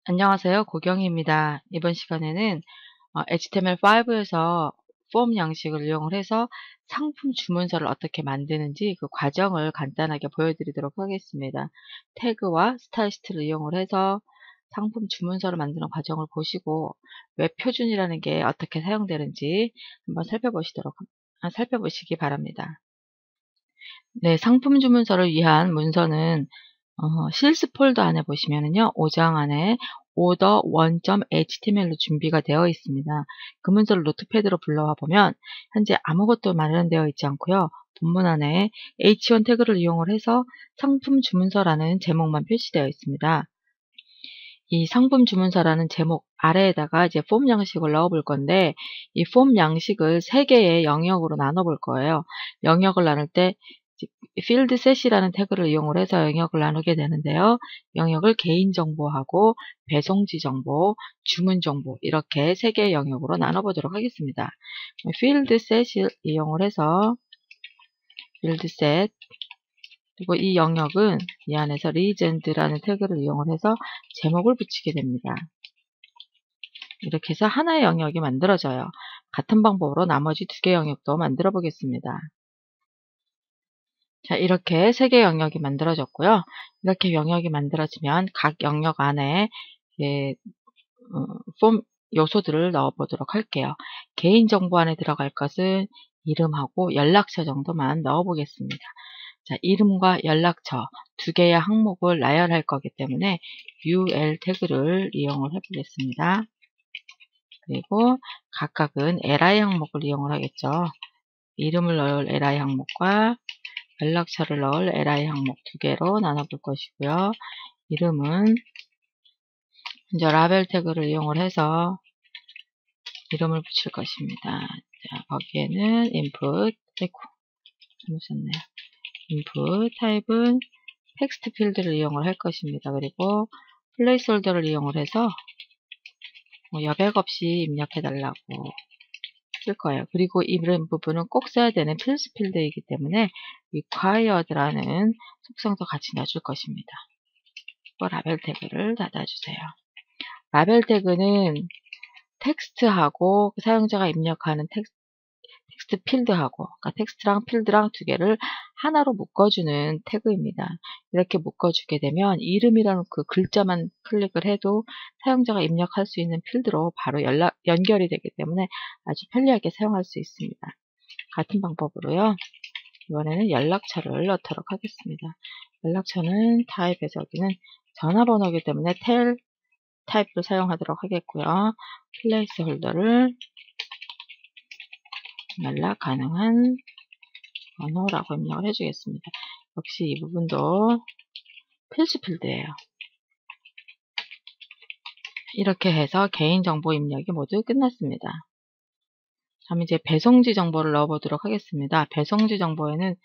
안녕하세요. 고경희입니다. 이번 시간에는 HTML5에서 폼 양식을 이용을 해서 상품 주문서를 어떻게 만드는지 그 과정을 간단하게 보여드리도록 하겠습니다. 태그와 스타일시트를 이용을 해서 상품 주문서를 만드는 과정을 보시고 웹 표준이라는 게 어떻게 사용되는지 한번 살펴보시기 바랍니다. 네, 상품 주문서를 위한 문서는 실스 폴더 안에 보시면은요, 5장 안에 order 1.html로 준비가 되어 있습니다. 그 문서를 노트패드로 불러와 보면 현재 아무것도 마련되어 있지 않고요. 본문 안에 h1 태그를 이용을 해서 상품 주문서라는 제목만 표시되어 있습니다. 이 상품 주문서라는 제목 아래에다가 이제 폼 양식을 넣어 볼 건데, 이 폼 양식을 3개의 영역으로 나눠 볼 거예요. 영역을 나눌 때 필드 셋이라는 태그를 이용을 해서 영역을 나누게 되는데요. 영역을 개인정보하고 배송지정보, 주문정보 이렇게 3개의 영역으로 나눠보도록 하겠습니다. 필드 셋을 이용을 해서 필드 셋, 그리고 이 영역은 이 안에서 리젠드라는 태그를 이용을 해서 제목을 붙이게 됩니다. 이렇게 해서 하나의 영역이 만들어져요. 같은 방법으로 나머지 2개 영역도 만들어 보겠습니다. 자, 이렇게 3개 영역이 만들어졌고요. 이렇게 영역이 만들어지면 각 영역 안에 폼 요소들을 넣어 보도록 할게요. 개인정보 안에 들어갈 것은 이름하고 연락처 정도만 넣어 보겠습니다. 자, 이름과 연락처 2개의 항목을 나열할 거기 때문에 ul 태그를 이용을 해 보겠습니다. 그리고 각각은 li 항목을 이용을 하겠죠. 이름을 넣을 li 항목과 연락처를 넣을 li 항목 2개로 나눠볼 것이고요. 이름은 먼저 라벨 태그를 이용을 해서 이름을 붙일 것입니다. 자, 거기에는 input, 잘못 썼네요. input 타입은 텍스트 필드를 이용을 할 것입니다. 그리고 플레이스홀더를 이용을 해서 여백 없이 입력해달라고 쓸 거예요. 그리고 이런 부분은 꼭 써야 되는 필수 필드이기 때문에 required라는 속성도 같이 넣어줄 것입니다. 라벨 태그를 닫아주세요. 라벨 태그는 텍스트하고 사용자가 입력하는 텍스트 필드하고, 그러니까 텍스트랑 필드랑 2개를 하나로 묶어주는 태그입니다. 이렇게 묶어주게 되면 이름이라는 그 글자만 클릭을 해도 사용자가 입력할 수 있는 필드로 바로 연결이 되기 때문에 아주 편리하게 사용할 수 있습니다. 같은 방법으로요. 이번에는 연락처를 넣도록 하겠습니다. 연락처는 타입에서 여기는 전화번호이기 때문에 텔 타입을 사용하도록 하겠고요. 플레이스 홀더를 연락 가능한 번호라고 입력을 해주겠습니다. 역시 이 부분도 필수 필드예요. 이렇게 해서 개인정보 입력이 모두 끝났습니다. 다음 이제 배송지 정보를 넣어보도록 하겠습니다. 배송지 정보에는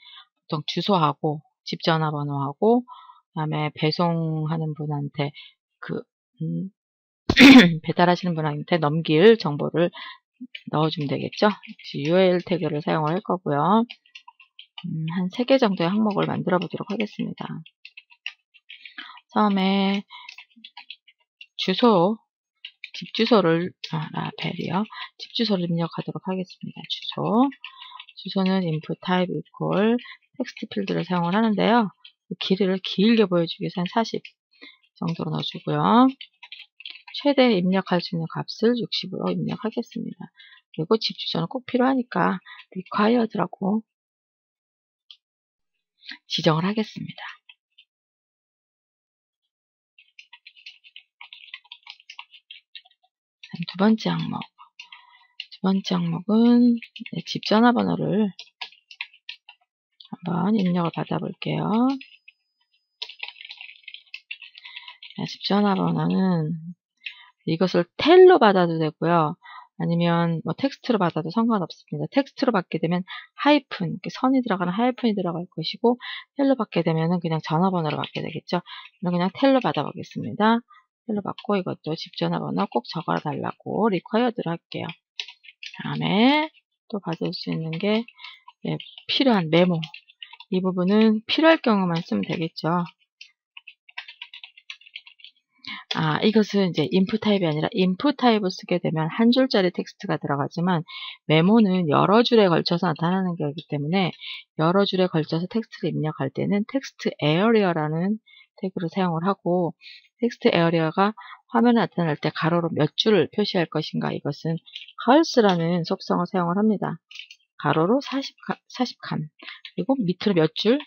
보통 주소하고 집 전화번호하고 그다음에 배송하는 분한테 배달하시는 분한테 넘길 정보를 넣어주면 되겠죠. 역시 UL 태그를 사용을 할 거고요. 한 3개 정도의 항목을 만들어 보도록 하겠습니다. 처음에 주소, 집 주소를, 라벨이요. 집 주소를 입력하도록 하겠습니다. 주소는 input type equal 텍스트 필드를 사용을 하는데요. 길이를 길게 보여주기 위해서 한 40 정도로 넣어주고요. 최대 입력할 수 있는 값을 60으로 입력하겠습니다. 그리고 집 주소는 꼭 필요하니까 required라고 지정을 하겠습니다. 두 번째 항목은 집 전화번호를 한번 입력을 받아볼게요. 집 전화번호는 이것을 텔로 받아도 되고요. 아니면 텍스트로 받아도 상관없습니다. 텍스트로 받게 되면 하이픈, 이렇게 선이 들어가는 하이픈이 들어갈 것이고, 텔로 받게 되면 그냥 전화번호로 받게 되겠죠. 그냥 텔로 받아보겠습니다. 텔로 받고 이것도 집 전화번호 꼭 적어달라고 required를 할게요. 다음에 또 받을 수 있는 게 필요한 메모. 이 부분은 필요할 경우만 쓰면 되겠죠. 이것은 이제 input 타입이 아니라 input 타입을 쓰게 되면 한 줄짜리 텍스트가 들어가지만 메모는 여러 줄에 걸쳐서 나타나는 거기 때문에 여러 줄에 걸쳐서 텍스트를 입력할 때는 텍스트 에어리어라는 태그를 사용을 하고 텍스트 에어리어가 화면에 나타날 때 가로로 몇 줄을 표시할 것인가 이것은 cols라는 속성을 사용을 합니다. 가로로 40칸 그리고 밑으로 몇 줄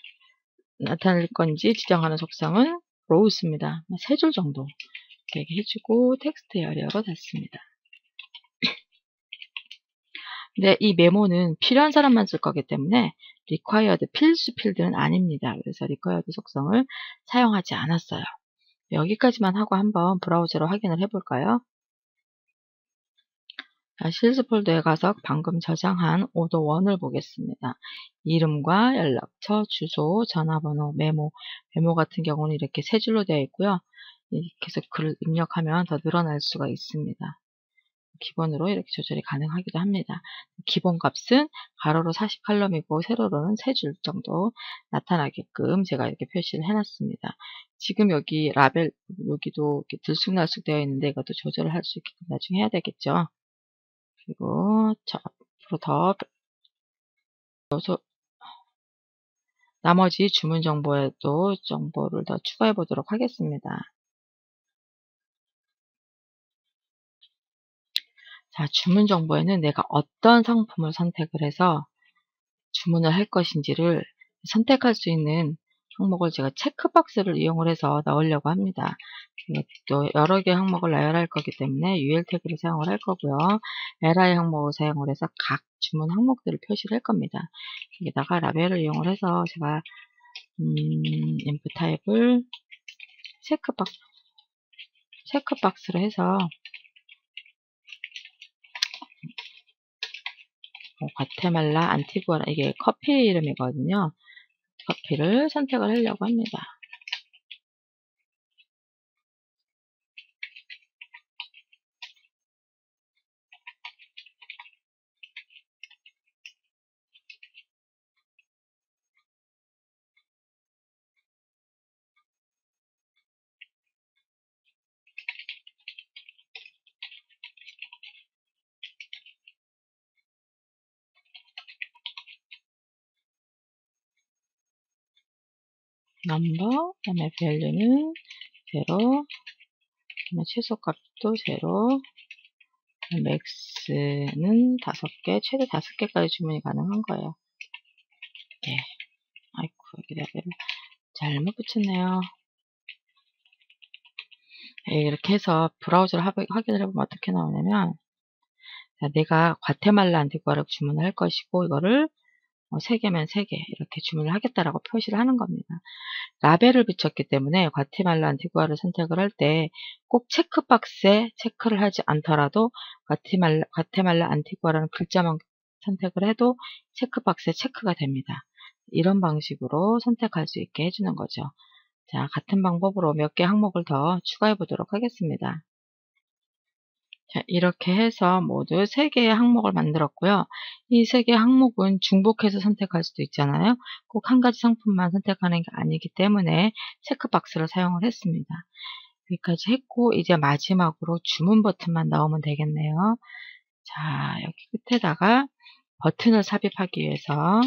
나타낼 건지 지정하는 속성은 rows입니다. 3줄 정도 이렇게 해주고 텍스트 에어리어로 닫습니다. 근데 이 메모는 필요한 사람만 쓸 거기 때문에 required 필수 필드는 아닙니다. 그래서 required 속성을 사용하지 않았어요. 여기까지만 하고 한번 브라우저로 확인을 해볼까요? 실스 폴더에 가서 방금 저장한 오더 1을 보겠습니다. 이름과 연락처, 주소, 전화번호, 메모 같은 경우는 이렇게 3줄로 되어 있고요. 계속 글을 입력하면 더 늘어날 수가 있습니다. 기본으로 이렇게 조절이 가능하기도 합니다. 기본 값은 가로로 40칼럼이고 세로로는 3줄 정도 나타나게끔 제가 이렇게 표시를 해놨습니다. 지금 여기 라벨 여기도 이렇게 들쑥날쑥 되어 있는데 이것도 조절을 할 수 있게끔 나중에 해야 되겠죠. 그리고 앞으로 더 나머지 주문 정보에도 정보를 더 추가해 보도록 하겠습니다. 자, 주문 정보에는 내가 어떤 상품을 선택을 해서 주문을 할 것인지를 선택할 수 있는 항목을 제가 체크박스를 이용을 해서 넣으려고 합니다. 또 여러 개 항목을 나열할 거기 때문에 UL 태그를 사용을 할 거고요. li 항목을 사용을 해서 각 주문 항목들을 표시를 할 겁니다. 여기다가 라벨을 이용을 해서 제가 input 타입을 체크박스로 해서 과테말라 안티구아 이게 커피 이름이거든요. 커피를 선택을 하려고 합니다. 넘버, 그다음에 value는 0, 그다음에 최소값도 0, 맥스는 5개, 최대 5개까지 주문이 가능한 거예요. 네. 아이고, 여기 레벨을 잘못 붙였네요. 네, 이렇게 해서 브라우저를 확인을 해보면 어떻게 나오냐면, 자, 내가 과테말라 안티구아를 주문을 할 것이고, 이거를 3개면 3개 이렇게 주문을 하겠다라고 표시를 하는 겁니다. 라벨을 붙였기 때문에 과테말라 안티구아를 선택을 할 때 꼭 체크박스에 체크를 하지 않더라도 과테말라 안티구아라는 글자만 선택을 해도 체크박스에 체크가 됩니다. 이런 방식으로 선택할 수 있게 해주는 거죠. 자, 같은 방법으로 몇 개 항목을 더 추가해 보도록 하겠습니다. 자, 이렇게 해서 모두 3개의 항목을 만들었고요. 이 3개의 항목은 중복해서 선택할 수도 있잖아요. 꼭 한 가지 상품만 선택하는 게 아니기 때문에 체크박스를 사용을 했습니다. 여기까지 했고 이제 마지막으로 주문 버튼만 넣으면 되겠네요. 자, 여기 끝에다가 버튼을 삽입하기 위해서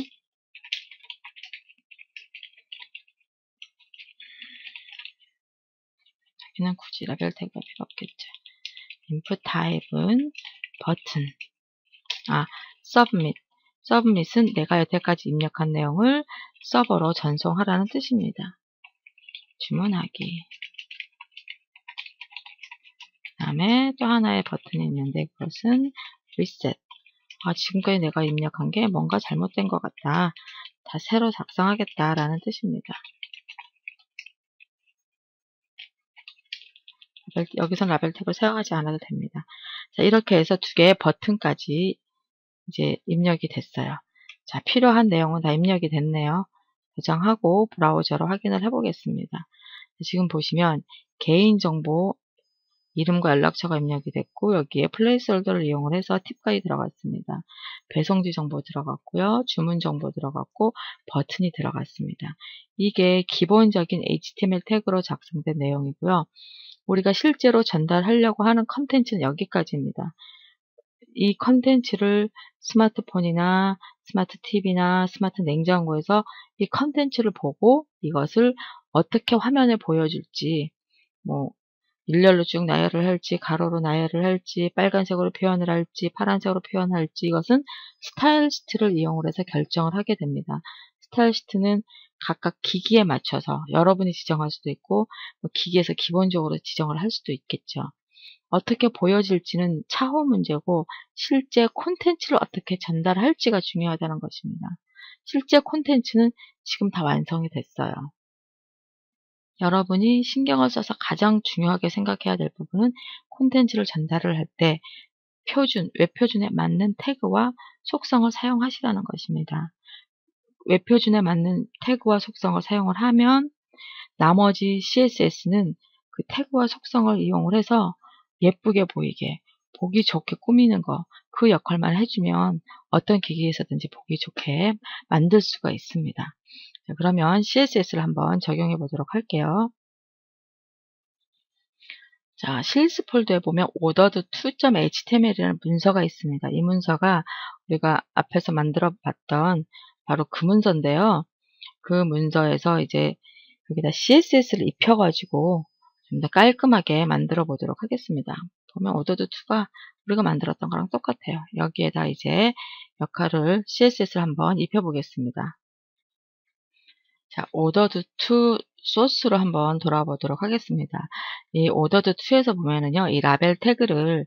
여기는 굳이 라벨 태그가 필요 없겠죠. input 타입은 버튼, submit. submit은 내가 여태까지 입력한 내용을 서버로 전송하라는 뜻입니다. 주문하기. 그 다음에 또 하나의 버튼이 있는데 그것은 reset. 지금까지 내가 입력한 게 뭔가 잘못된 것 같다. 다 새로 작성하겠다라는 뜻입니다. 여기선 라벨 탭을 사용하지 않아도 됩니다. 자, 이렇게 해서 2개의 버튼까지 이제 입력이 됐어요. 자, 필요한 내용은 다 입력이 됐네요. 저장하고 브라우저로 확인을 해보겠습니다. 지금 보시면 개인정보 이름과 연락처가 입력이 됐고 여기에 플레이스홀더를 이용을 해서 팁까지 들어갔습니다. 배송지 정보 들어갔고요. 주문 정보 들어갔고 버튼이 들어갔습니다. 이게 기본적인 HTML 태그로 작성된 내용이고요. 우리가 실제로 전달하려고 하는 컨텐츠는 여기까지입니다. 이 컨텐츠를 스마트폰이나 스마트 TV나 스마트 냉장고에서 이 컨텐츠를 보고 이것을 어떻게 화면에 보여줄지, 뭐 일렬로 쭉 나열을 할지, 가로로 나열을 할지, 빨간색으로 표현을 할지, 파란색으로 표현할지, 이것은 스타일시트를 이용을 해서 결정을 하게 됩니다. 스타일시트는 각각 기기에 맞춰서 여러분이 지정할 수도 있고, 기기에서 기본적으로 지정을 할 수도 있겠죠. 어떻게 보여질지는 차후 문제고, 실제 콘텐츠를 어떻게 전달할지가 중요하다는 것입니다. 실제 콘텐츠는 지금 다 완성이 됐어요. 여러분이 신경을 써서 가장 중요하게 생각해야 될 부분은 콘텐츠를 전달을 할 때 웹표준에 맞는 태그와 속성을 사용하시라는 것입니다. 웹표준에 맞는 태그와 속성을 사용을 하면 나머지 CSS는 그 태그와 속성을 이용을 해서 예쁘게 보이게, 보기 좋게 꾸미는 거, 그 역할만 해주면 어떤 기기에서든지 보기 좋게 만들 수가 있습니다. 자, 그러면 CSS를 한번 적용해 보도록 할게요. 자, CSS 폴더에 보면 ordered2.html이라는 문서가 있습니다. 이 문서가 우리가 앞에서 만들어 봤던 바로 그 문서인데요. 그 문서에서 이제 여기다 CSS를 입혀가지고 좀 더 깔끔하게 만들어 보도록 하겠습니다. 보면 ordered2가 우리가 만들었던 거랑 똑같아요. 여기에다 이제 역할을 CSS를 한번 입혀 보겠습니다. 자, ordered2 소스로 한번 돌아보도록 하겠습니다. 이 ordered2에서 보면은요, 이 라벨 태그를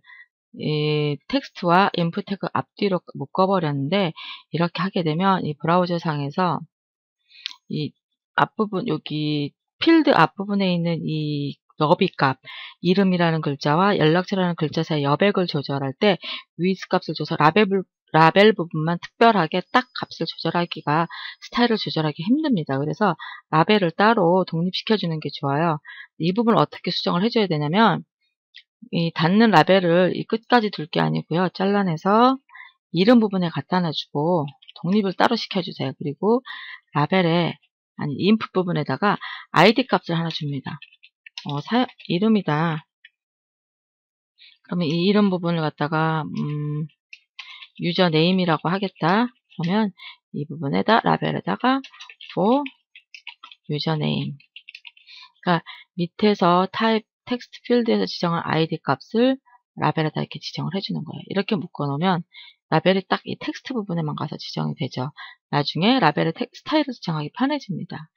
이 텍스트와 인풋 태그 앞뒤로 묶어버렸는데, 이렇게 하게 되면 이 브라우저 상에서 이 앞부분, 여기 필드 앞부분에 있는 이 너비 값, 이름이라는 글자와 연락처라는 글자 사이 여백을 조절할 때 위드 값을 줘서 라벨 부분만 특별하게 딱 값을 조절하기가, 스타일을 조절하기 힘듭니다. 그래서 라벨을 따로 독립시켜주는 게 좋아요. 이 부분을 어떻게 수정을 해줘야 되냐면, 이 닫는 라벨을 이 끝까지 둘 게 아니고요. 잘라내서 이름 부분에 갖다 놔주고 독립을 따로 시켜주세요. 그리고 라벨에, 아니 인풋 부분에다가 ID 값을 하나 줍니다. 이름이다. 그러면 이 이름 부분을 갖다가 유저 네임이라고 하겠다. 그러면 이 부분에다 라벨에다가 for 유저 네임. 그러니까 밑에서 타입 텍스트 필드에서 지정한 ID 값을 라벨에다 이렇게 지정을 해주는 거예요. 이렇게 묶어놓으면 라벨이 딱 이 텍스트 부분에만 가서 지정이 되죠. 나중에 라벨의 스타일을 지정하기 편해집니다.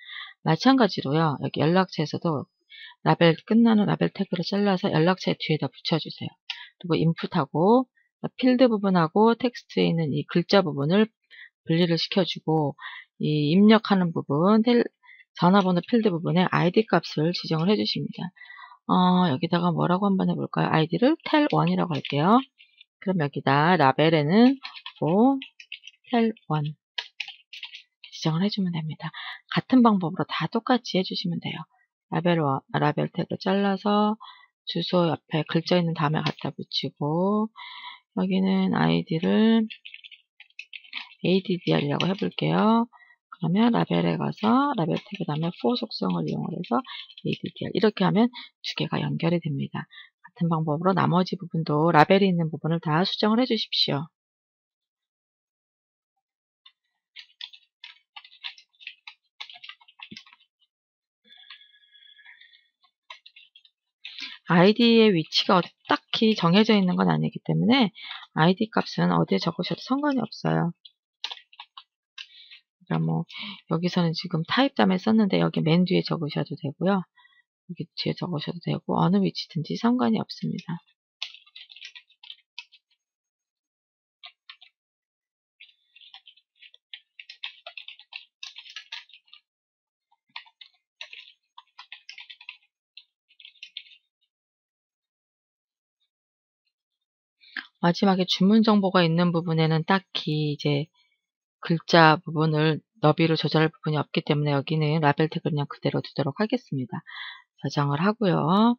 마찬가지로요. 여기 연락처에서도 라벨 끝나는 라벨 태그를 잘라서 연락처 뒤에다 붙여주세요. 그리고 인풋하고 필드 부분하고 텍스트에 있는 이 글자 부분을 분리를 시켜주고, 이 입력하는 부분, 전화번호 필드 부분에 ID 값을 지정을 해주십니다. 여기다가 뭐라고 한번 해볼까요? 아이디를 tel1이라고 할게요. 그럼 여기다 라벨에는 tel1 지정을 해주면 됩니다. 같은 방법으로 다 똑같이 해주시면 돼요. 라벨 태그 잘라서 주소 옆에 글자 있는 다음에 갖다 붙이고, 여기는 아이디를 addr이라고 해볼게요. 그러면 라벨에 가서 라벨 태그 다음에 for 속성을 이용을 해서 addr, 이렇게 하면 두 개가 연결이 됩니다. 같은 방법으로 나머지 부분도 라벨이 있는 부분을 다 수정을 해 주십시오. 아이디의 위치가 딱히 정해져 있는 건 아니기 때문에 아이디 값은 어디에 적으셔도 상관이 없어요. 그러니까 뭐 여기서는 지금 타입 다음에 썼는데 여기 맨 뒤에 적으셔도 되고요. 여기 뒤에 적으셔도 되고 어느 위치든지 상관이 없습니다. 마지막에 주문 정보가 있는 부분에는 딱히 이제 글자 부분을 너비로 조절할 부분이 없기 때문에 여기는 라벨 태그를 그냥 그대로 두도록 하겠습니다. 저장을 하고요.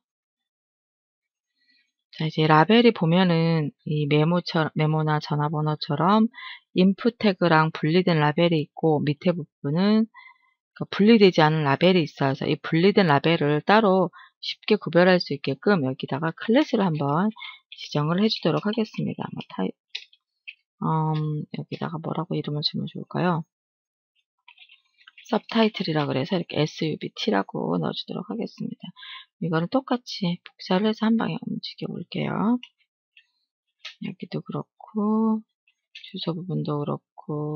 자, 이제 라벨이 보면은 이 메모나 전화번호처럼 인풋 태그랑 분리된 라벨이 있고, 밑에 부분은 분리되지 않은 라벨이 있어요. 그래서 이 분리된 라벨을 따로 쉽게 구별할 수 있게끔 여기다가 클래스를 한번 지정을 해주도록 하겠습니다. 여기다가 뭐라고 이름을 주면 좋을까요? 서브타이틀이라 그래서 이렇게 SUBT라고 넣어주도록 하겠습니다. 이거는 똑같이 복사를 해서 한 방에 움직여 볼게요. 여기도 그렇고, 주소 부분도 그렇고,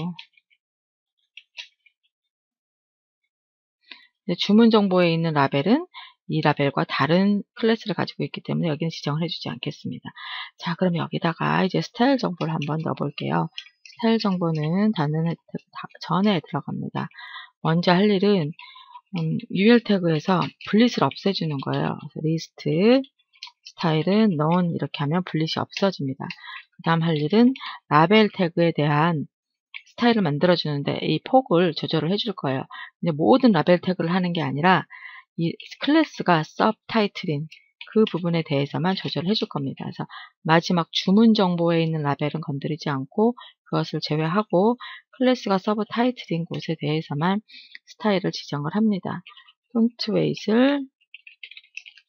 주문 정보에 있는 라벨은 이 라벨과 다른 클래스를 가지고 있기 때문에 여기는 지정을 해주지 않겠습니다. 자, 그럼 여기다가 이제 스타일 정보를 한번 넣어볼게요. 스타일 정보는 닫는 혜택 전에 들어갑니다. 먼저 할 일은 UL 태그에서 블릿을 없애주는 거예요. 리스트 스타일은 none 이렇게 하면 블릿이 없어집니다. 그 다음 할 일은 라벨 태그에 대한 스타일을 만들어주는데 이 폭을 조절을 해줄 거예요. 근데 모든 라벨 태그를 하는 게 아니라 이 클래스가 서브타이틀인 그 부분에 대해서만 조절을 해줄 겁니다. 그래서 마지막 주문 정보에 있는 라벨은 건드리지 않고 그것을 제외하고 클래스가 서브타이틀인 곳에 대해서만 스타일을 지정을 합니다. 폰트 웨이트를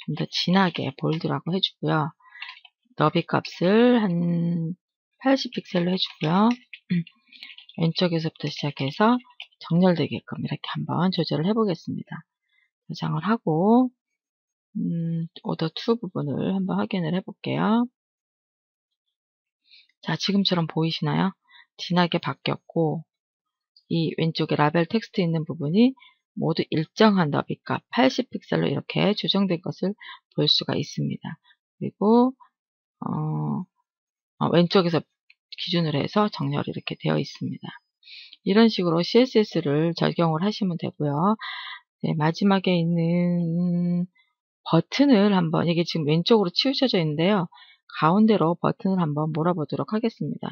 좀 더 진하게 볼드라고 해주고요. 너비 값을 한 80픽셀로 해주고요. 왼쪽에서부터 시작해서 정렬되게끔 이렇게 한번 조절을 해보겠습니다. 저장을 하고 오더 2 부분을 한번 확인을 해볼게요. 자, 지금처럼 보이시나요? 진하게 바뀌었고 이 왼쪽에 라벨 텍스트 있는 부분이 모두 일정한 너비값 80픽셀로 이렇게 조정된 것을 볼 수가 있습니다. 그리고 왼쪽에서 기준으로 해서 정렬이 이렇게 되어 있습니다. 이런 식으로 CSS를 적용을 하시면 되고요. 네, 마지막에 있는 버튼을 한번, 이게 지금 왼쪽으로 치우쳐져 있는데요. 가운데로 버튼을 한번 몰아보도록 하겠습니다.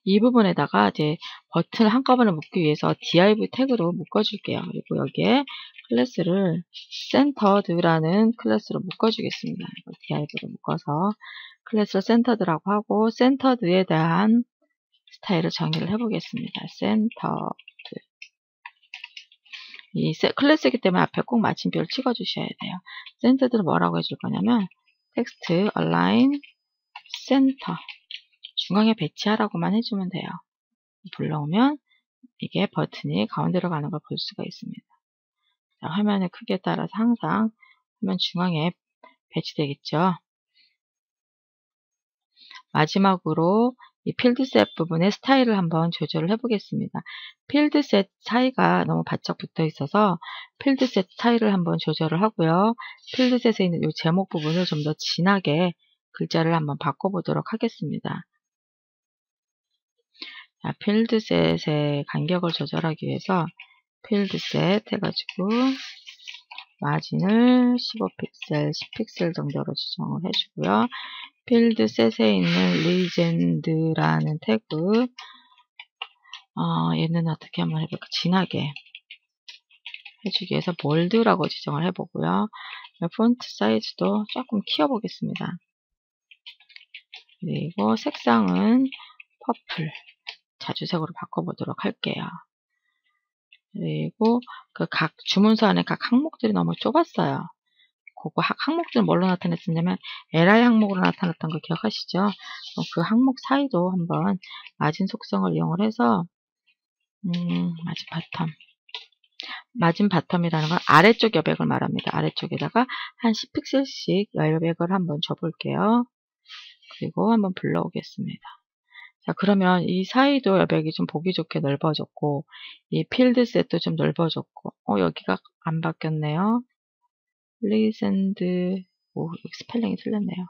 이 부분에다가 이제 버튼을 한꺼번에 묶기 위해서 div 태그로 묶어줄게요. 그리고 여기에 클래스를 centered라는 클래스로 묶어주겠습니다. div로 묶어서 클래스를 centered라고 하고 centered에 대한 스타일을 정의를 해보겠습니다. centered. 이 클래스이기 때문에 앞에 꼭 마침표를 찍어주셔야 돼요. centered는 뭐라고 해줄 거냐면 text align center 중앙에 배치하라고만 해주면 돼요. 불러오면 이게 버튼이 가운데로 가는 걸 볼 수가 있습니다. 자, 화면의 크기에 따라서 항상 화면 중앙에 배치되겠죠. 마지막으로 이 필드셋 부분의 스타일을 한번 조절을 해보겠습니다. 필드셋 사이가 너무 바짝 붙어 있어서 필드셋 스타일을 한번 조절을 하고요. 필드셋에 있는 이 제목 부분을 좀 더 진하게 글자를 한번 바꿔보도록 하겠습니다. 자, 필드셋의 간격을 조절하기 위해서 필드셋 해가지고 마진을 15픽셀, 10픽셀 정도로 지정을 해주고요. 필드셋에 있는 리젠드라는 태그 얘는 어떻게 한번 해볼까? 진하게 해주기 위해서 볼드라고 지정을 해보고요. 폰트 사이즈도 조금 키워보겠습니다. 그리고 색상은 퍼플 자주색으로 바꿔보도록 할게요. 그리고 그 각 주문서 안에 각 항목들이 너무 좁았어요. 그거 항목들은 뭘로 나타냈었냐면 li 항목으로 나타났던 거 기억하시죠? 그 항목 사이도 한번 마진 속성을 이용을 해서 마진 바텀이라는 건 아래쪽 여백을 말합니다. 아래쪽에다가 한 10픽셀씩 여백을 한번 줘볼게요. 그리고 한번 불러오겠습니다. 자, 그러면 이 사이도 여백이 좀 보기 좋게 넓어졌고 이 필드셋도 좀 넓어졌고 여기가 안 바뀌었네요. 리센드 여기 스펠링이 틀렸네요.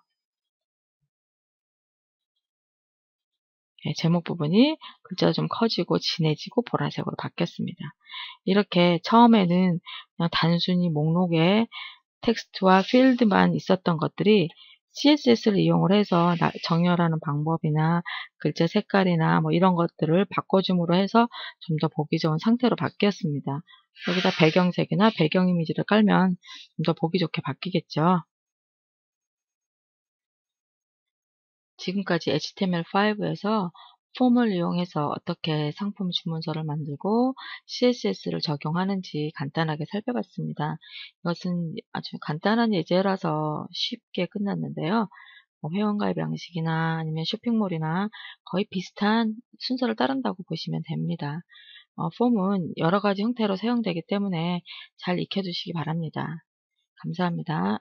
네, 제목 부분이 글자가 좀 커지고 진해지고 보라색으로 바뀌었습니다. 이렇게 처음에는 그냥 단순히 목록에 텍스트와 필드만 있었던 것들이 CSS를 이용을 해서 정렬하는 방법이나 글자 색깔이나 뭐 이런 것들을 바꿔줌으로 해서 좀 더 보기 좋은 상태로 바뀌었습니다. 여기다 배경색이나 배경 이미지를 깔면 좀 더 보기 좋게 바뀌겠죠. 지금까지 HTML5에서 폼을 이용해서 어떻게 상품 주문서를 만들고 CSS를 적용하는지 간단하게 살펴봤습니다. 이것은 아주 간단한 예제라서 쉽게 끝났는데요. 회원가입 양식이나 아니면 쇼핑몰이나 거의 비슷한 순서를 따른다고 보시면 됩니다. 폼은 여러 가지 형태로 사용되기 때문에 잘 익혀두시기 바랍니다. 감사합니다.